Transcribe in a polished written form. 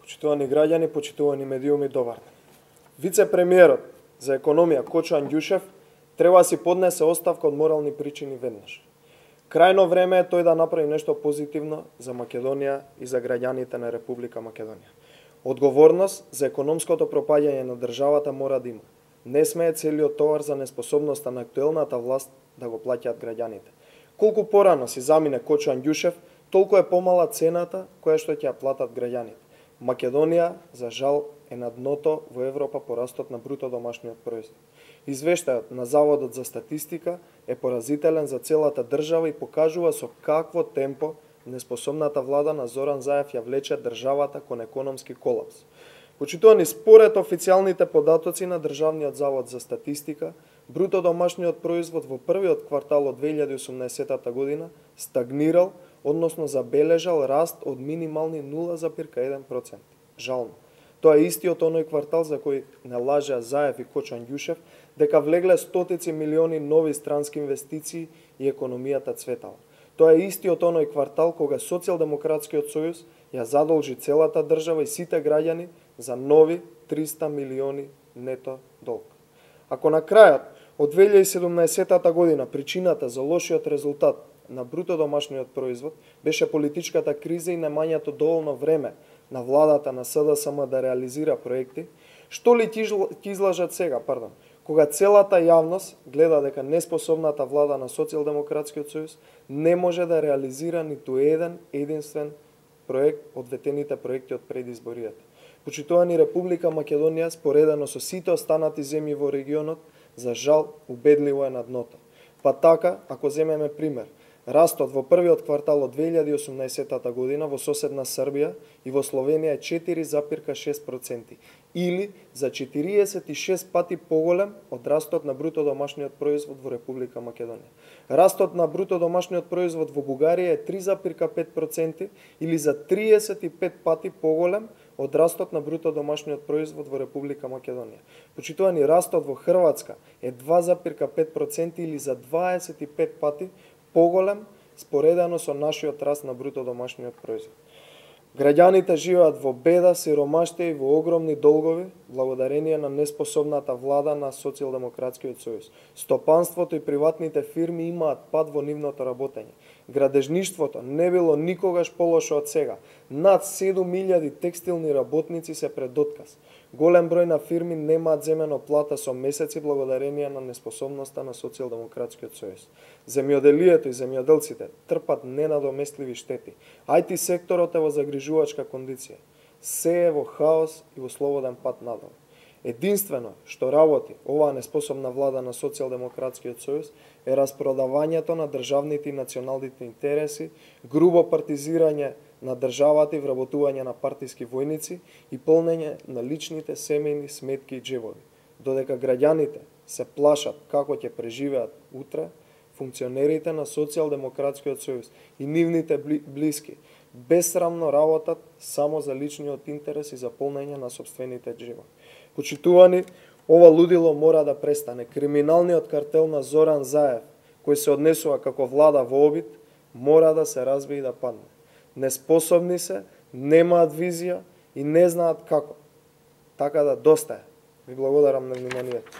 Почитувани граѓани, почитувани медиуми, добар ден. Вице-премиерот за економија Кочо Андјушев треба си поднесе оставка од морални причини веднаш. Крајно време е тој да направи нешто позитивно за Македонија и за граѓаните на Република Македонија. Одговорност за економското пропаѓање на државата мора да има. Не смее целиот товар за неспособноста на актуелната власт да го плаќаат граѓаните. Колку порано си замине Кочо Андјушев, толку е помала цената која што ќе ја платат граѓаните. Македонија, за жал, е на дното во Европа по растот на бруто домашниот производ. Извештајот на Заводот за статистика е поразителен за целата држава и покажува со какво темпо неспособната влада на Зоран Заев ја влече државата кон економски колапс. Почитувани, според официјалните податоци на Државниот завод за статистика, бруто домашниот производ во првиот квартал од 2018 година стагнирал, односно забележал раст од минимални 0,1%. Жално. Тоа е истиот оној квартал за кој не лажеа Заев и Кочо Андјушев дека влегле стотици милиони нови странски инвестиции и економијата цветала. Тоа е истиот оној квартал кога Социјалдемократскиот сојуз ја задолжи целата држава и сите граѓани за нови 300 милиони нето долг. Ако на крајот од 2017 година причината за лошиот резултат на бруто домашниот производ беше политичката криза и немањето доволно време на владата на СДСМ да реализира проекти, што ли ќе излажат сега, кога целата јавност гледа дека неспособната влада на Социјалдемократскиот сојуз не може да реализира ниту единствен проект од ветените проекти од предизборијата. Почитувани, Република Македонија, споредено со сите останати земји во регионот, за жал, убедливо е на дното. Па така, ако земеме пример, растот во првиот квартал од 2018 година во соседна Србија и во Словенија е 4,6%, или за 46 пати поголем од растот на бруто домашниот производ во Република Македонија. Растот на бруто домашниот производ во Бугарија е 3,5%, или за 35 пати поголем од растот на бруто домашниот производ во Република Македонија. Почитувани, растот во Хрватска е 2,5%, или за 25 пати поголем споредено со нашиот раст на бруто домашниот производ. Граѓаните живеат во беда, сиромаштија и во огромни долгови благодарение на неспособната влада на Социјалдемократскиот сојуз. Стопанството и приватните фирми имаат пад во нивното работење. Градежништвото не било никогаш полошо од сега. Над 7.000 текстилни работници се пред отказ. Голем број на фирми немаат земено плата со месеци благодарение на неспособноста на Социјалдемократскиот сојуз. Земјоделието и земјоделците трпат ненадоместливи штети. IT секторот е во загрижувачка кондиција. Се е во хаос и во слободен пат надолу. Единствено што работи оваа неспособна влада на Социјалдемократскиот сојуз е распродавањето на државните и националните интереси, грубо партизирање на државата и вработување на партиски војници и полнење на личните семејни сметки и джебови. Додека граѓаните се плашат како ќе преживеат утре, функционерите на Социјалдемократскиот сојуз и нивните блиски безсрамно работат само за личниот интерес и за полнење на сопствените джебови. Почитувани, ова лудило мора да престане. Криминалниот картел на Зоран Заев, кој се однесува како влада во обид, мора да се разбие и да падне. Неспособни се, немаат визија и не знаат како. Така да доста е. Ви благодарам на вниманието.